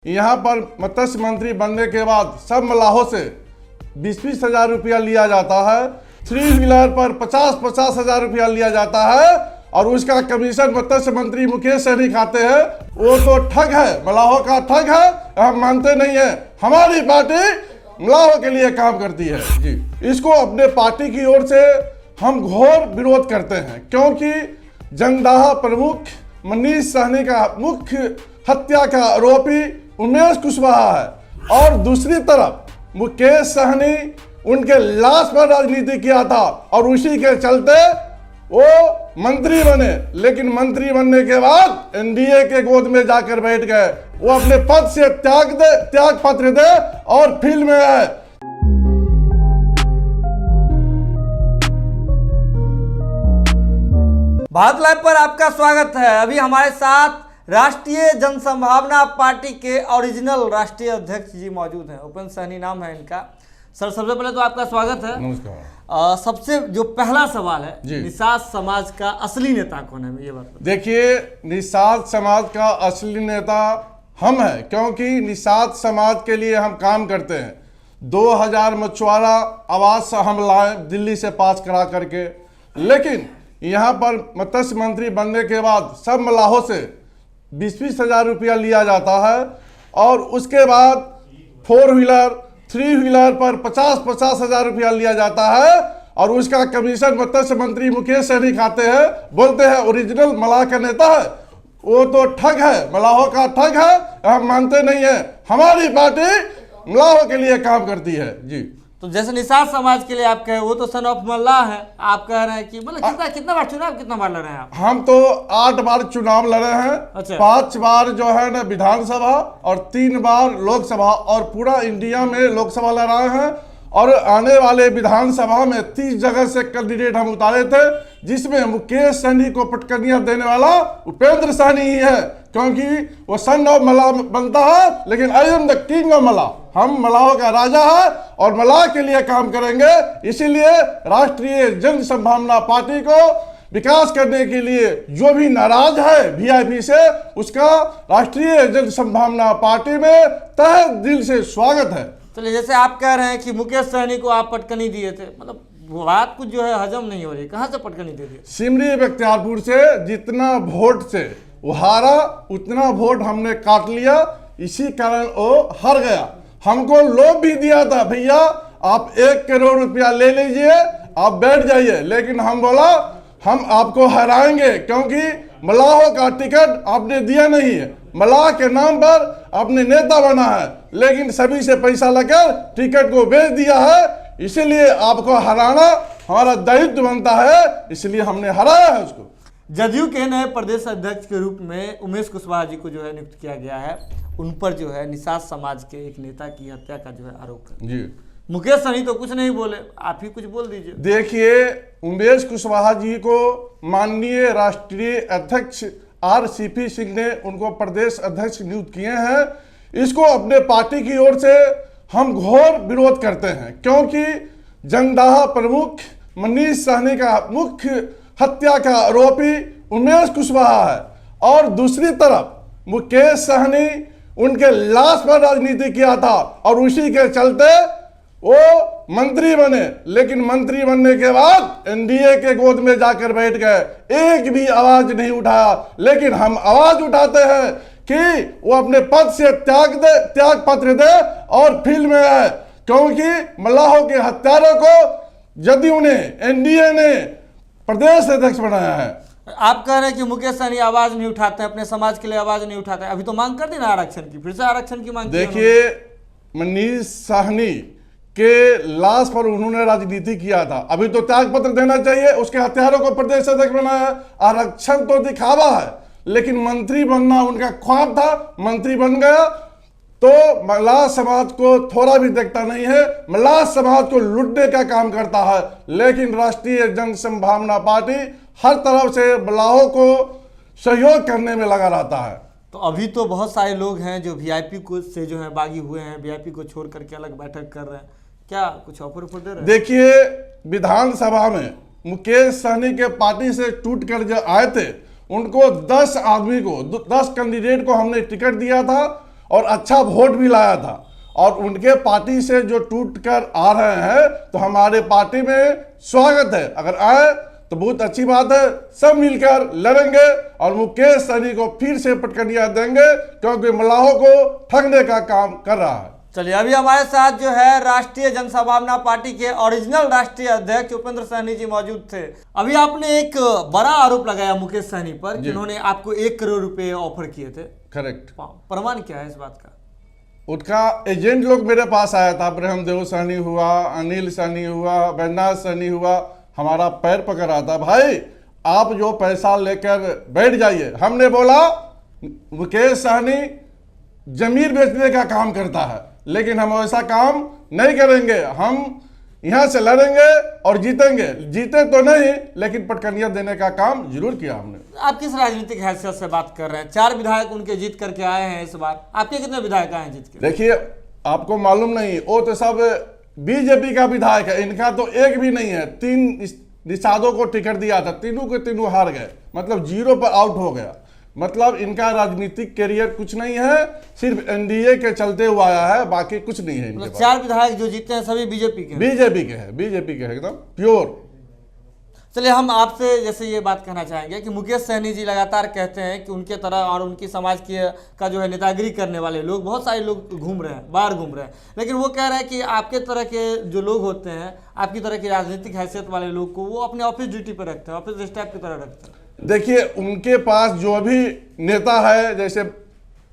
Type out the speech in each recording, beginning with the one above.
यहाँ पर मत्स्य मंत्री बनने के बाद सब मलाहों से 20-20 हजार रुपया लिया जाता है। 3 व्हीलर पर 50-50 हजार रुपया लिया जाता है और उसका कमीशन मत्स्य मंत्री मुकेश सहनी खाते हैं। वो तो ठग है, मलाहों का ठग है, हम मानते नहीं है। हमारी पार्टी मलाहों के लिए काम करती है जी। इसको अपने पार्टी की ओर से हम घोर विरोध करते हैं, क्योंकि जंगदाहा प्रमुख मनीष सहनी का मुख्य हत्या का आरोपी उमेश कुशवाहा है और दूसरी तरफ मुकेश सहनी उनके लाश पर राजनीति किया था और उसी के चलते वो मंत्री बने। लेकिन मंत्री बनने के बाद एनडीए के गोद में जाकर बैठ गए। वो अपने पद से त्याग पत्र दे और फील्ड में आए। भारत लाइव पर आपका स्वागत है। अभी हमारे साथ राष्ट्रीय जनसंभावना पार्टी के ओरिजिनल राष्ट्रीय अध्यक्ष जी मौजूद हैं। उपेंद्र सहनी नाम है इनका। सर, सबसे पहले तो आपका स्वागत है। नमस्कार। सबसे जो पहला सवाल है, निषाद समाज का असली नेता कौन है, ये बात। देखिए, निषाद समाज का असली नेता हम हैं, क्योंकि निषाद समाज के लिए हम काम करते हैं। 2000 मछुआरा आवास हम लाए दिल्ली से पास करा करके। लेकिन यहाँ पर मत्स्य मंत्री बनने के बाद सब मलाहों से 20-20 हजार रुपया लिया जाता है और उसके बाद 4 व्हीलर 3 व्हीलर पर 50-50 हजार रुपया लिया जाता है और उसका कमीशन मत्स्य मंत्री मुकेश सहनी खाते हैं। बोलते हैं ओरिजिनल मलाह का नेता है। वो तो ठग है, मलाहों का ठग है, हम मानते नहीं है। हमारी पार्टी मलाहों के लिए काम करती है जी। तो जैसे निषाद समाज के लिए आप कहे, वो तो सन ऑफ मल्लाह है। आप कह रहे हैं कि मतलब कितना बार चुनाव कितना बार लड़े हैं आप? हम तो 8 बार चुनाव लड़े हैं। अच्छा। 5 बार जो है ना विधानसभा और 3 बार लोकसभा और पूरा इंडिया में लोकसभा लड़ाए हैं। और आने वाले विधानसभा में 30 जगह से कैंडिडेट हम उतारे थे, जिसमें मुकेश सहनी को पटकनियां देने वाला उपेंद्र सहनी ही है, क्योंकि वो सन ऑफ मलाह बनता है। लेकिन I am the king of मलाह, हम मलाहों का राजा है और मलाह के लिए काम करेंगे। इसीलिए राष्ट्रीय जन संभावना पार्टी को विकास करने के लिए जो भी नाराज है वीआईपी से, उसका राष्ट्रीय जन संभावना पार्टी में तहे दिल से स्वागत है। चलिए, जैसे आप कह रहे हैं कि मुकेश सहनी को आप पटकनी दिए थे, मतलब वो बात कुछ जो है हजम नहीं हो रही। कहाँ से पटकनी दे दी? सिमरी बख्तियारपुर से जितना वोट से वो हारा, उतना वोट हमने काट लिया। इसी कारण वो हार गया। हमको लोभ भी दिया था, भैया आप 1 करोड़ रुपया ले लीजिए, आप बैठ जाइए। लेकिन हम बोला हम आपको हराएंगे, क्योंकि मलाहों का टिकट आपने दिया नहीं है। मलाह के नाम पर आपने नेता बना है, लेकिन सभी से पैसा लेकर टिकट को बेच दिया है। इसीलिए आपको हराना हमारा दायित्व बनता है, इसलिए हमने हराया है उसको। जदयू के नए प्रदेश अध्यक्ष के रूप में उमेश कुशवाहा जी को जो है नियुक्त किया गया है। उन पर जो है निषाद समाज के एक नेता की हत्या का जो है आरोप है जी। मुकेश सहनी तो कुछ नहीं बोले, आप ही कुछ बोल दीजिए। देखिए, उमेश कुशवाहा जी को माननीय राष्ट्रीय अध्यक्ष RCP सिंह ने उनको प्रदेश अध्यक्ष नियुक्त किए हैं। इसको अपने पार्टी की ओर से हम घोर विरोध करते हैं, क्योंकि जंगदाहा प्रमुख मनीष सहनी का मुख्य हत्या का आरोपी उमेश कुशवाहा है और दूसरी तरफ मुकेश सहनी उनके लाश पर राजनीति किया था और उसी के चलते वो मंत्री बने। लेकिन मंत्री बनने के बाद एनडीए के गोद में जाकर बैठ गए, एक भी आवाज नहीं उठाया। लेकिन हम आवाज उठाते हैं कि वो अपने पद से त्याग पत्र दे और फील्ड में आए, क्योंकि मलाहों के हत्यारों को जदयू ने, एनडीए ने प्रदेश अध्यक्ष बनाया है। आप कह रहे हैं कि मुकेश सहनी आवाज नहीं उठाते, अपने समाज के लिए आवाज नहीं उठाते। अभी तो मांग कर दी ना आरक्षण की, फिर से आरक्षण की मांग। देखिए, मनीष सहनी के लाश पर उन्होंने राजनीति किया था, अभी तो त्याग पत्र देना चाहिए। उसके हत्यारों को प्रदेश अध्यक्ष बनाया। आरक्षण तो दिखावा है, लेकिन मंत्री बनना उनका ख्वाब था, मंत्री बन गया। तो मलाह समाज को थोड़ा भी देखता नहीं है, मलाह समाज को लूटने का काम करता है। लेकिन राष्ट्रीय जन संभावना पार्टी हर तरफ से मलाहों को सहयोग करने में लगा रहता है। तो अभी तो बहुत सारे लोग हैं जो वीआईपी को से जो है बागी हुए हैं, वीआईपी को छोड़ करके अलग बैठक कर रहे हैं। क्या कुछ ऑफर दे रहे हैं? देखिए, विधानसभा में मुकेश सहनी के पार्टी से टूट कर जो आए थे, उनको 10 आदमी को 10 कैंडिडेट को हमने टिकट दिया था और अच्छा वोट भी लाया था, और उनके पार्टी से जो टूट कर आ रहे हैं तो हमारे पार्टी में स्वागत है। अगर आए तो बहुत अच्छी बात है, सब मिलकर लड़ेंगे और मुकेश सहनी को फिर से पटकनिया देंगे, क्योंकि मल्लाहों को ठगने का काम कर रहा है। चलिए, अभी हमारे साथ जो है राष्ट्रीय जनसंभावना पार्टी के ओरिजिनल राष्ट्रीय अध्यक्ष उपेंद्र सहनी जी मौजूद थे। अभी आपने एक बड़ा आरोप लगाया मुकेश सहनी पर, जिन्होंने आपको 1 करोड़ रुपए ऑफर किए थे। करेक्ट। प्रमाण क्या है इस बात का? उनका एजेंट लोग मेरे पास आया था, ब्रह्मदेव सहनी हुआ, अनिल सहनी हुआ, बैजनाथ सहनी हुआ, हमारा पैर पकड़ रहा था, भाई आप जो पैसा लेकर बैठ जाइए। हमने बोला मुकेश सहनी जमीन बेचने का काम करता है, लेकिन हम ऐसा काम नहीं करेंगे। हम यहां से लड़ेंगे और जीतेंगे, जीते तो नहीं लेकिन पटकनिया देने का काम जरूर किया हमने। आप किस राजनीतिक हैसियत से बात कर रहे हैं? 4 विधायक उनके जीत करके आए हैं इस बार, आपके कितने विधायक आए हैं जीत के? देखिए, आपको मालूम नहीं, वो तो सब बीजेपी का विधायक है, इनका तो एक भी नहीं है। 3 निषादों को टिकट दिया था, तीनों के तीनों हार गए, मतलब 0 पर आउट हो गया। मतलब इनका राजनीतिक करियर कुछ नहीं है, सिर्फ एनडीए के चलते हुआ आया है, बाकी कुछ नहीं है इनके पास। 4 विधायक जो जीते हैं सभी बीजेपी के? बीजेपी के हैं, बीजेपी के हैं एकदम प्योर। चलिए, हम आपसे जैसे ये बात कहना चाहेंगे कि मुकेश सहनी जी लगातार कहते हैं कि उनके तरह और उनकी समाज का जो है नेतागिरी करने वाले लोग, बहुत सारे लोग घूम रहे हैं, बाहर घूम रहे हैं, लेकिन वो कह रहे हैं कि आपके तरह के जो लोग होते हैं, आपकी तरह की राजनीतिक हैसियत वाले लोग को वो अपने ऑफिस ड्यूटी पर रखते हैं, ऑफिस स्टाफ की तरह रखते हैं। देखिए, उनके पास जो भी नेता है, जैसे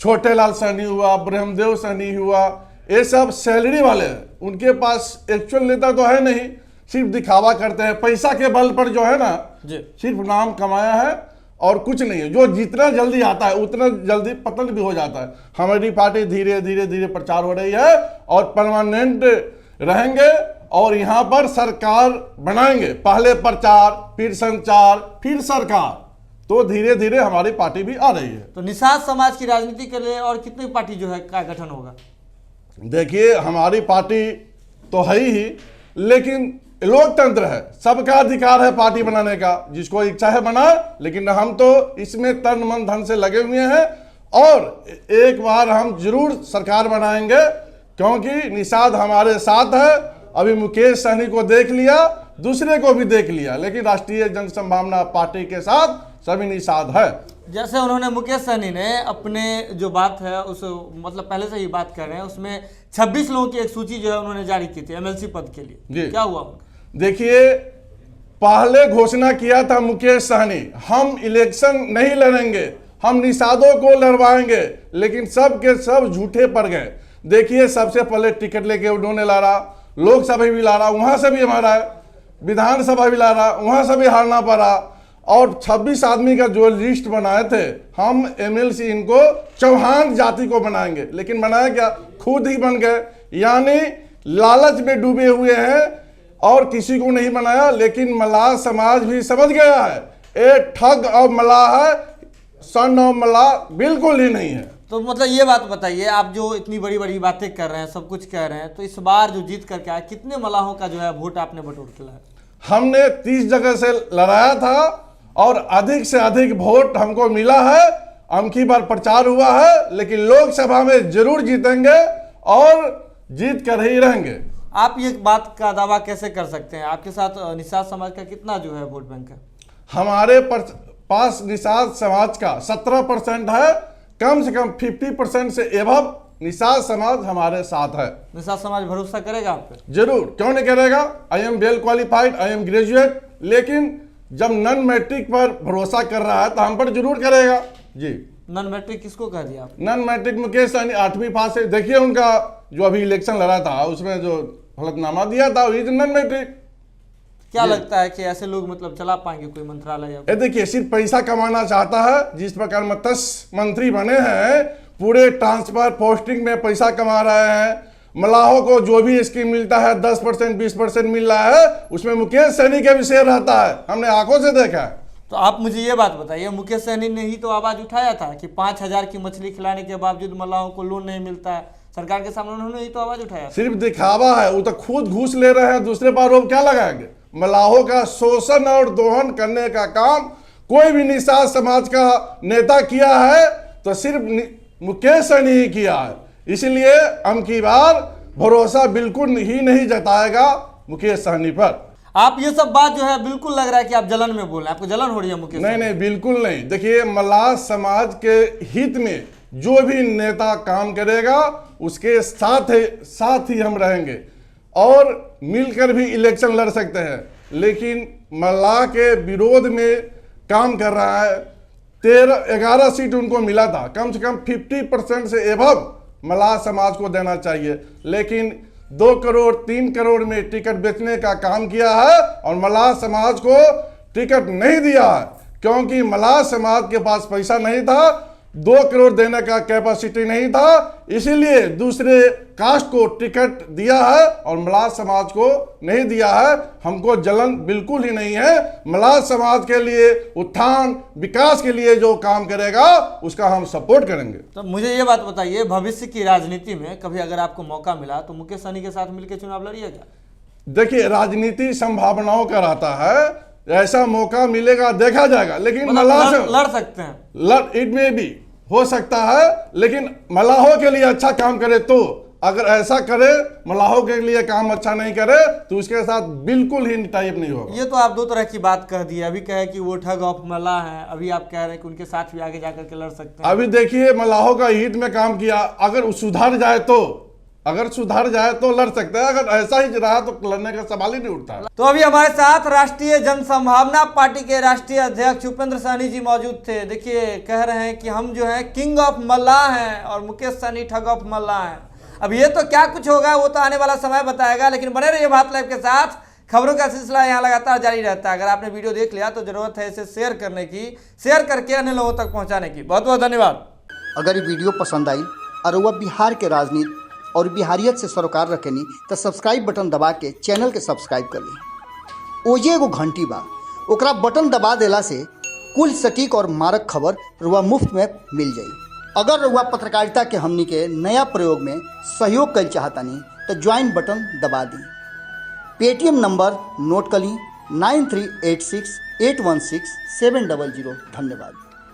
छोटे लाल सहनी हुआ, ब्रह्मदेव सहनी हुआ, ये सब सैलरी वाले हैं। उनके पास एक्चुअल नेता तो है नहीं, सिर्फ दिखावा करते हैं, पैसा के बल पर जो है ना जी, सिर्फ नाम कमाया है और कुछ नहीं है। जो जितना जल्दी आता है उतना जल्दी पतन भी हो जाता है। हमारी पार्टी धीरे धीरे धीरे प्रचार हो रही है और परमानेंट रहेंगे और यहाँ पर सरकार बनाएंगे। पहले प्रचार, फिर संचार, फिर सरकार, तो धीरे धीरे हमारी पार्टी भी आ रही है। तो निषाद समाज की राजनीति के लिए और कितनी पार्टी जो है का गठन होगा? देखिए, हमारी पार्टी तो है ही, लेकिन लोकतंत्र है, सबका अधिकार है पार्टी बनाने का, जिसको इच्छा है बनाए, लेकिन हम तो इसमें तन मन धन से लगे हुए हैं और एक बार हम जरूर सरकार बनाएंगे, क्योंकि निषाद हमारे साथ है। अभी मुकेश सहनी को देख लिया, दूसरे को भी देख लिया, लेकिन राष्ट्रीय जनसंभावना पार्टी के साथ सभी निषाद है। जैसे उन्होंने मुकेश सहनी ने अपने जो बात है उस मतलब पहले से ही बात कर रहे हैं, उसमें 26 लोगों की एक सूची जो है उन्होंने जारी की थी एमएलसी पद के लिए, क्या हुआ उनका? देखिए, पहले घोषणा किया था मुकेश सहनी, हम इलेक्शन नहीं लड़ेंगे, हम निषादों को लड़वाएंगे, लेकिन सब के सब झूठे पड़ गए। देखिए, सबसे पहले टिकट लेके उन्होंने लड़ा, लोकसभा भी लड़ा, वहां से भी हमारा है, विधानसभा भी लड़ा, वहां से भी हारना पड़ा, और 26 आदमी का जो लिस्ट बनाए थे, हम एमएलसी इनको चौहान जाति को बनाएंगे, लेकिन बनाया क्या, खुद ही बन गए। यानी लालच में डूबे हुए हैं और किसी को नहीं बनाया। लेकिन मल्लाह समाज भी समझ गया है, ये ठग और मल्लाह है, सन और मल्लाह बिल्कुल ही नहीं है। तो मतलब ये बात बताइए, आप जो इतनी बड़ी बड़ी बातें कर रहे हैं, सब कुछ कह रहे हैं, तो इस बार जो जीत करके आए, कितने मल्लाहों का जो है वोट आपने बटोर के लाया? हमने 30 जगह से लड़ाया था और अधिक से अधिक वोट हमको मिला है। अमकी बार प्रचार हुआ है, लेकिन लोकसभा में जरूर जीतेंगे और जीत कर ही रहेंगे। आप ये बात का दावा कैसे कर सकते हैं? आपके साथ निषाद समाज का कितना जो है वोट बैंक है? हमारे पास निषाद समाज का 17% है, कम से कम 50% से एवं निषाद समाज हमारे साथ है। निषाद समाज भरोसा करेगा आप पे? जरूर, क्यों नहीं करेगा। I am well qualified, I am graduate, लेकिन जब नॉन मैट्रिक पर भरोसा कर रहा है तो हम पर जरूर करेगा जी। नॉन मैट्रिक किसको कह दिया आप? नॉन मैट्रिक मुकेश सहनी 8वीं पास है। देखिए, उनका जो अभी इलेक्शन लड़ा था उसमें जो हलफनामा दिया था, वही नॉन मैट्रिक। क्या लगता है कि ऐसे लोग मतलब चला पाएंगे कोई मंत्रालय? ये देखिए, सिर्फ पैसा कमाना चाहता है। जिस प्रकार मत्स्य मंत्री बने हैं, पूरे ट्रांसफर पोस्टिंग में पैसा कमा रहे हैं। मल्लाहों को जो भी स्कीम मिलता है 10% 20% मिल रहा है, उसमें मुकेश सहनी का भी शेयर रहता है, हमने आंखों से देखा है। तो आप मुझे ये बात बताइए, मुकेश सहनी ने ही तो आवाज उठाया था कि 5000 की मछली खिलाने के बावजूद मल्लाहों को लोन नहीं मिलता है, सरकार के सामने उन्होंने ही तो आवाज उठाया। सिर्फ दिखावा है, वो तो खुद घूस ले रहे हैं, दूसरे पर आरोप क्या लगाएंगे। मल्लाहों का शोषण और दोहन करने का काम कोई भी निषाद समाज का नेता किया है तो सिर्फ मुकेश सहनी ही किया है। इसलिए हम की बार भरोसा बिल्कुल ही नहीं जताएगा मुकेश सहनी पर। आप ये सब बात जो है बिल्कुल लग रहा है कि आप जलन में बोल रहे हैं, आपको जलन हो रही है मुकेश? नहीं, बिल्कुल नहीं। देखिए, मल्लाह समाज के हित में जो भी नेता काम करेगा उसके साथ ही हम रहेंगे और मिलकर भी इलेक्शन लड़ सकते हैं। लेकिन मल्लाह के विरोध में काम कर रहा है। 11 सीट उनको मिला था, कम से कम 50% से एबव मल्लाह समाज को देना चाहिए। लेकिन 2 करोड़ 3 करोड़ में टिकट बेचने का काम किया है और मल्लाह समाज को टिकट नहीं दिया है, क्योंकि मल्लाह समाज के पास पैसा नहीं था, 2 करोड़ देने का कैपेसिटी नहीं था। इसीलिए दूसरे कास्ट को टिकट दिया है और मल्लाह समाज को नहीं दिया है। हमको जलन बिल्कुल ही नहीं है। मल्लाह समाज के लिए उत्थान विकास के लिए जो काम करेगा उसका हम सपोर्ट करेंगे। तो मुझे ये बात बताइए, भविष्य की राजनीति में कभी अगर आपको मौका मिला तो मुकेश सहनी के साथ मिलकर चुनाव लड़िएगा? देखिए, राजनीति संभावनाओं का रहता है, ऐसा मौका मिलेगा देखा जाएगा। लेकिन मल्लाह से लड़ सकते हैं, इट में भी हो सकता है, लेकिन मल्लाहों के लिए अच्छा काम करे तो। अगर ऐसा करे, मल्लाहों के लिए काम अच्छा नहीं करे तो उसके साथ बिल्कुल ही टाइप नहीं होगा। ये तो आप 2 तरह की बात कह दी। अभी कहे कि वो ठग ऑफ मल्लाह है, अभी आप कह रहे हैं कि उनके साथ भी आगे जाकर के लड़ सकते हैं। अभी देखिए, मल्लाहों का हित में काम किया, अगर सुधर जाए तो लड़ सकते हैं। अगर ऐसा ही रहा तो लड़ने का सवाल ही नहीं उठता। तो अभी हमारे साथ राष्ट्रीय जन संभावना पार्टी के राष्ट्रीय अध्यक्ष उपेंद्र सहनी जी मौजूद थे। देखिए, कह रहे हैं कि हम जो है किंग ऑफ मल्लाह हैं और मुकेश सहनी ठग ऑफ मल्लाह हैं। अब ये तो क्या कुछ होगा वो तो आने वाला समय बताएगा, लेकिन बने रहिए भारत लाइव के साथ। खबरों का सिलसिला यहाँ लगातार जारी रहता है। अगर आपने वीडियो देख लिया तो जरूरत है इसे शेयर करने की, शेयर करके अन्य लोगों तक पहुँचाने की। बहुत बहुत धन्यवाद। अगर ये वीडियो पसंद आई और वह बिहार के राजनीति और बिहारियत से सरोकार रखेनी तो सब्सक्राइब बटन दबा के चैनल के सब्सक्राइब कर ली। ओजे एगो घंटी बा, ओकरा बटन दबा देला से कुल सटीक और मारक खबर रुआ मुफ्त में मिल जाई। अगर रुआ पत्रकारिता के हमनी के नया प्रयोग में सहयोग कर चाहतानी तो ज्वाइन बटन दबा दी। पेटीएम नंबर नोट कर ली 9386816700। धन्यवाद।